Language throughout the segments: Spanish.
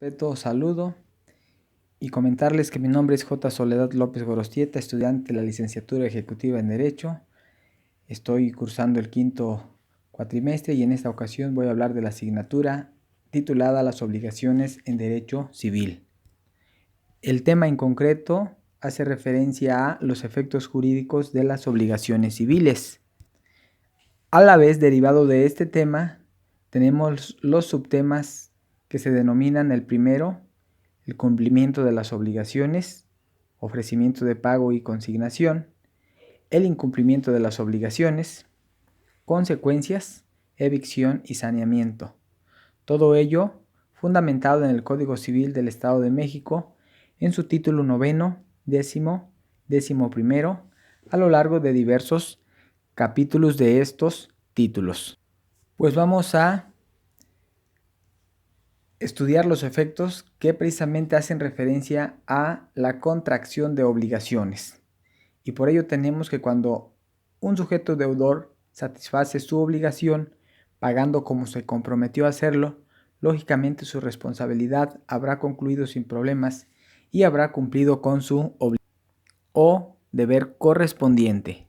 Respeto, saludo y comentarles que mi nombre es J. Soledad López Gorostieta, estudiante de la licenciatura ejecutiva en Derecho. Estoy cursando el quinto cuatrimestre y en esta ocasión voy a hablar de la asignatura titulada Las obligaciones en Derecho Civil. El tema en concreto hace referencia a los efectos jurídicos de las obligaciones civiles. A la vez, derivado de este tema, tenemos los subtemas que se denominan el primero, el cumplimiento de las obligaciones, ofrecimiento de pago y consignación, el incumplimiento de las obligaciones, consecuencias, evicción y saneamiento. Todo ello fundamentado en el Código Civil del Estado de México en su título 9, 11, 11, a lo largo de diversos capítulos de estos títulos. Pues vamos a estudiar los efectos que precisamente hacen referencia a la contracción de obligaciones. Y por ello tenemos que cuando un sujeto deudor satisface su obligación pagando como se comprometió a hacerlo, lógicamente su responsabilidad habrá concluido sin problemas y habrá cumplido con su obligación o deber correspondiente.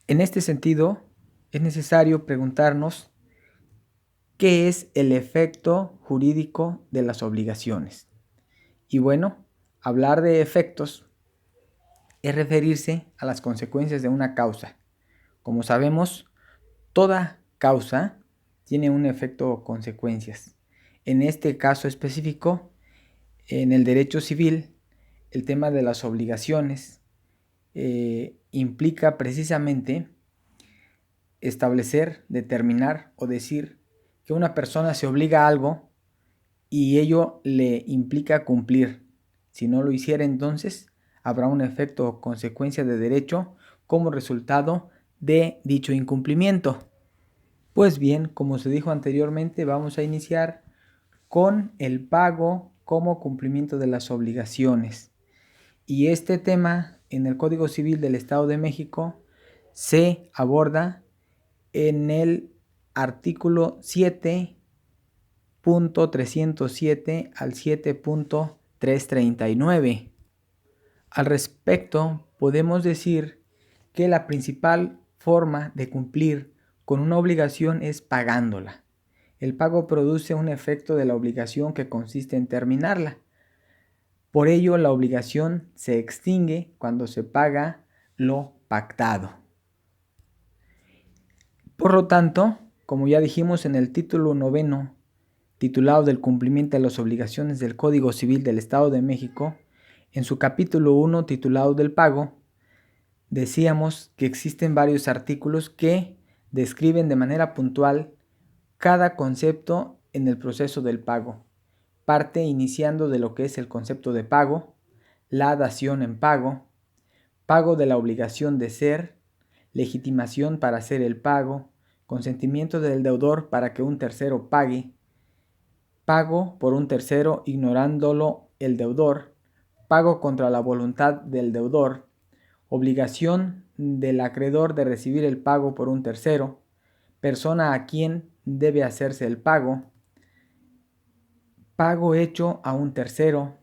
En este sentido, es necesario preguntarnos ¿qué es el efecto jurídico de las obligaciones? Y bueno, hablar de efectos es referirse a las consecuencias de una causa. Como sabemos, toda causa tiene un efecto o consecuencias. En este caso específico, en el derecho civil, el tema de las obligaciones implica precisamente establecer, determinar o decir que una persona se obliga a algo y ello le implica cumplir. Si no lo hiciera, entonces habrá un efecto o consecuencia de derecho como resultado de dicho incumplimiento. Pues bien, como se dijo anteriormente, vamos a iniciar con el pago como cumplimiento de las obligaciones. Y este tema en el Código Civil del Estado de México se aborda en el artículo 7.307 al 7.339. Al respecto, podemos decir que la principal forma de cumplir con una obligación es pagándola. El pago produce un efecto de la obligación que consiste en terminarla. Por ello, la obligación se extingue cuando se paga lo pactado. Por lo tanto, como ya dijimos en el título 9, titulado del cumplimiento de las obligaciones del Código Civil del Estado de México, en su capítulo 1 titulado del pago, decíamos que existen varios artículos que describen de manera puntual cada concepto en el proceso del pago. Parte iniciando de lo que es el concepto de pago, la dación en pago, pago de la obligación de ser, legitimación para hacer el pago, consentimiento del deudor para que un tercero pague, pago por un tercero ignorándolo el deudor, pago contra la voluntad del deudor, obligación del acreedor de recibir el pago por un tercero, persona a quien debe hacerse el pago, pago hecho a un tercero,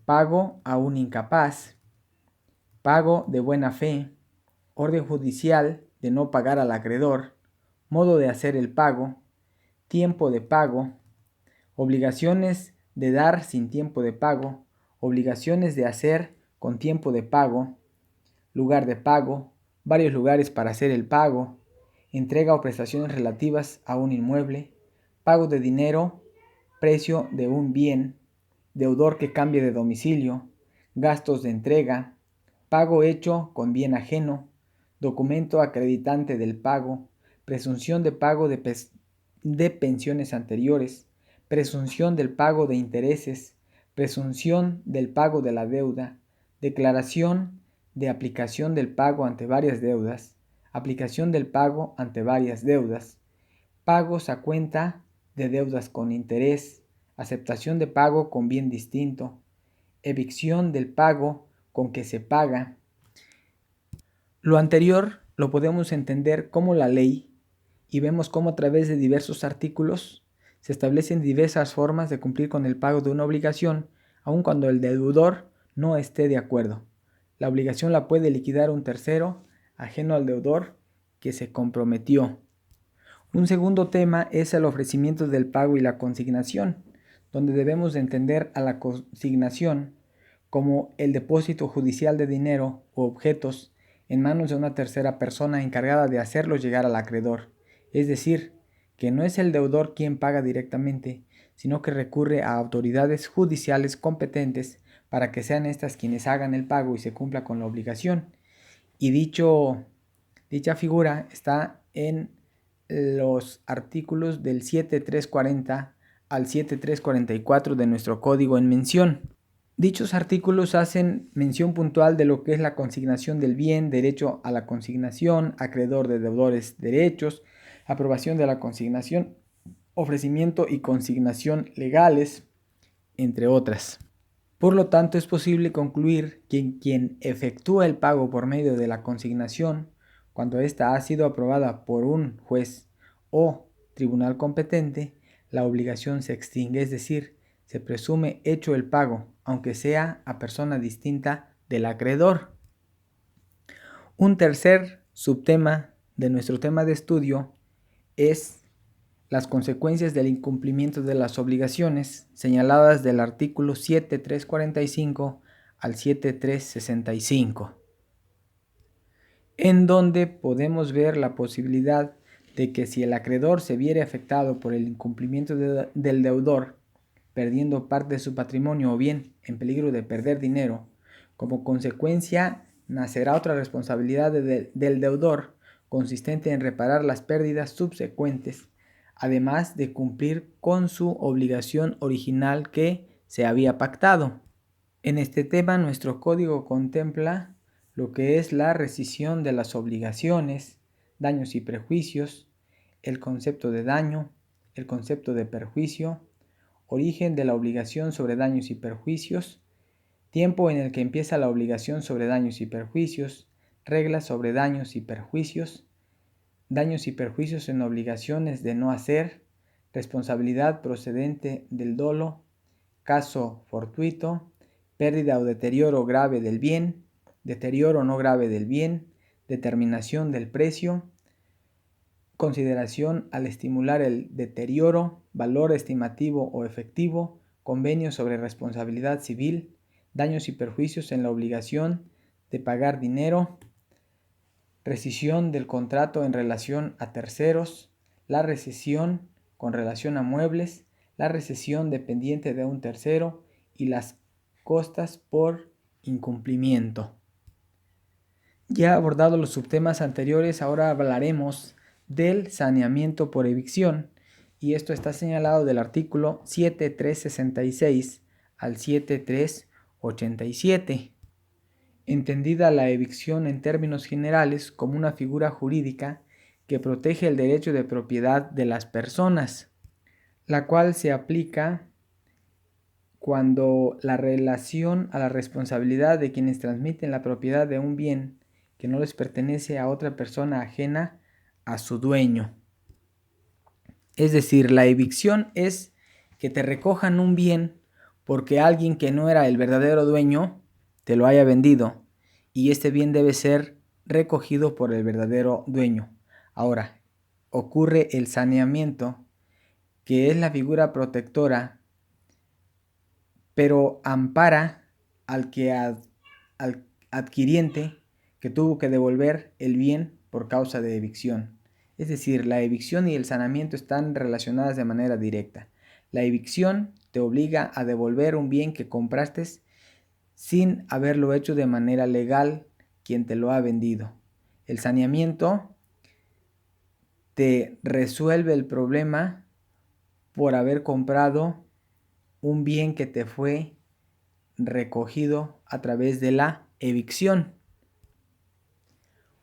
pago a un incapaz, pago de buena fe, orden judicial de no pagar al acreedor, modo de hacer el pago, tiempo de pago, obligaciones de dar sin tiempo de pago, obligaciones de hacer con tiempo de pago, lugar de pago, varios lugares para hacer el pago, entrega o prestaciones relativas a un inmueble, pago de dinero, precio de un bien, deudor que cambie de domicilio, gastos de entrega, pago hecho con bien ajeno, documento acreditante del pago, presunción de pago de pensiones anteriores, presunción del pago de intereses, presunción del pago de la deuda, declaración de aplicación del pago ante varias deudas, aplicación del pago ante varias deudas, pagos a cuenta de deudas con interés, aceptación de pago con bien distinto, evicción del pago con que se paga. Lo anterior lo podemos entender como la ley y vemos cómo a través de diversos artículos se establecen diversas formas de cumplir con el pago de una obligación, aun cuando el deudor no esté de acuerdo. La obligación la puede liquidar un tercero, ajeno al deudor que se comprometió. Un segundo tema es el ofrecimiento del pago y la consignación, donde debemos de entender a la consignación como el depósito judicial de dinero u objetos en manos de una tercera persona encargada de hacerlo llegar al acreedor. Es decir, que no es el deudor quien paga directamente, sino que recurre a autoridades judiciales competentes para que sean estas quienes hagan el pago y se cumpla con la obligación. Y dicha figura está en los artículos del 7340 al 7344 de nuestro código en mención. Dichos artículos hacen mención puntual de lo que es la consignación del bien, derecho a la consignación, acreedor de deudores, derechos, aprobación de la consignación, ofrecimiento y consignación legales, entre otras. Por lo tanto, es posible concluir que quien efectúa el pago por medio de la consignación, cuando ésta ha sido aprobada por un juez o tribunal competente, la obligación se extingue, es decir, se presume hecho el pago, aunque sea a persona distinta del acreedor. Un tercer subtema de nuestro tema de estudio es las consecuencias del incumplimiento de las obligaciones señaladas del artículo 7345 al 7365, en donde podemos ver la posibilidad de que si el acreedor se viere afectado por el incumplimiento del deudor, perdiendo parte de su patrimonio o bien en peligro de perder dinero, como consecuencia nacerá otra responsabilidad del deudor consistente en reparar las pérdidas subsecuentes, además de cumplir con su obligación original que se había pactado. En este tema nuestro código contempla lo que es la rescisión de las obligaciones, daños y perjuicios, el concepto de daño, el concepto de perjuicio, origen de la obligación sobre daños y perjuicios, tiempo en el que empieza la obligación sobre daños y perjuicios, reglas sobre daños y perjuicios en obligaciones de no hacer, responsabilidad procedente del dolo, caso fortuito, pérdida o deterioro grave del bien, deterioro no grave del bien, determinación del precio, consideración al estimular el deterioro, valor estimativo o efectivo, convenio sobre responsabilidad civil, daños y perjuicios en la obligación de pagar dinero, rescisión del contrato en relación a terceros, la rescisión con relación a muebles, la rescisión dependiente de un tercero y las costas por incumplimiento. Ya abordado los subtemas anteriores, ahora hablaremos del saneamiento por evicción, y esto está señalado del artículo 7366 al 7387. Entendida la evicción en términos generales como una figura jurídica que protege el derecho de propiedad de las personas, la cual se aplica cuando la relación a la responsabilidad de quienes transmiten la propiedad de un bien que no les pertenece a otra persona ajena a su dueño. Es decir, la evicción es que te recojan un bien porque alguien que no era el verdadero dueño te lo haya vendido, y este bien debe ser recogido por el verdadero dueño. Ahora, ocurre el saneamiento, que es la figura protectora, pero ampara al adquiriente que tuvo que devolver el bien por causa de evicción. Es decir, la evicción y el saneamiento están relacionadas de manera directa. La evicción te obliga a devolver un bien que compraste sin haberlo hecho de manera legal quien te lo ha vendido. El saneamiento te resuelve el problema por haber comprado un bien que te fue recogido a través de la evicción.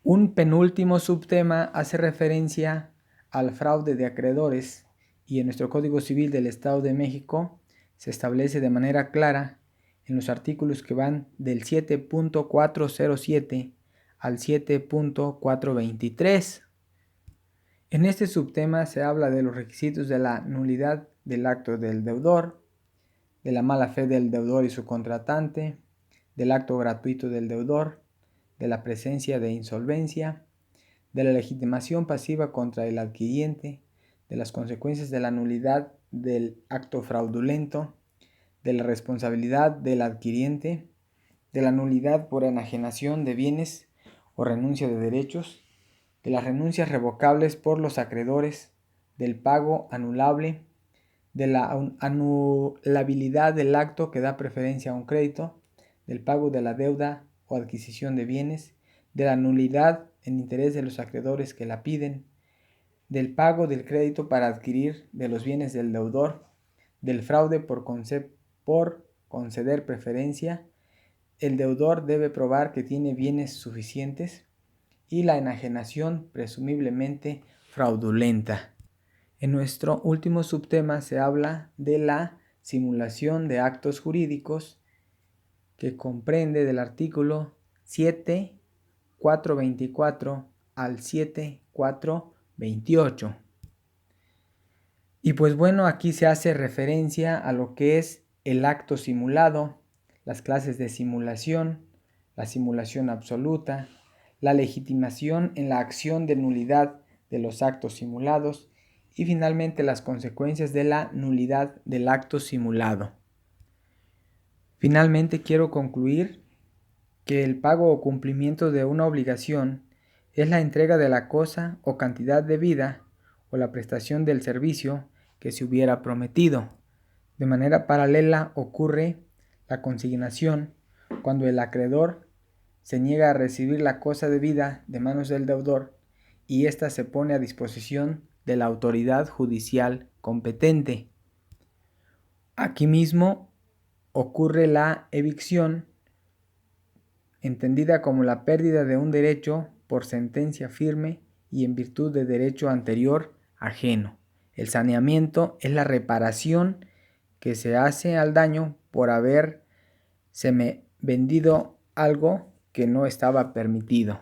Un penúltimo subtema hace referencia al fraude de acreedores, y en nuestro Código Civil del Estado de México se establece de manera clara en los artículos que van del 7.407 al 7.423. En este subtema se habla de los requisitos de la nulidad del acto del deudor, de la mala fe del deudor y su contratante, del acto gratuito del deudor, de la presencia de insolvencia, de la legitimación pasiva contra el adquiriente, de las consecuencias de la nulidad del acto fraudulento, de la responsabilidad del adquiriente, de la nulidad por enajenación de bienes o renuncia de derechos, de las renuncias revocables por los acreedores, del pago anulable, de la anulabilidad del acto que da preferencia a un crédito, del pago de la deuda o adquisición de bienes, de la nulidad en interés de los acreedores que la piden, del pago del crédito para adquirir de los bienes del deudor, del fraude por conceder preferencia. El deudor debe probar que tiene bienes suficientes, y la enajenación presumiblemente fraudulenta. En nuestro último subtema se habla de la simulación de actos jurídicos, que comprende del artículo 7.424 al 7.428. Y pues bueno, aquí se hace referencia a lo que es el acto simulado, las clases de simulación, la simulación absoluta, la legitimación en la acción de nulidad de los actos simulados y finalmente las consecuencias de la nulidad del acto simulado. Finalmente quiero concluir que el pago o cumplimiento de una obligación es la entrega de la cosa o cantidad debida o la prestación del servicio que se hubiera prometido. De manera paralela ocurre la consignación cuando el acreedor se niega a recibir la cosa debida de manos del deudor y ésta se pone a disposición de la autoridad judicial competente. Aquí mismo ocurre la evicción, entendida como la pérdida de un derecho por sentencia firme y en virtud de derecho anterior ajeno. El saneamiento es la reparación que se hace al daño por haberse vendido algo que no estaba permitido.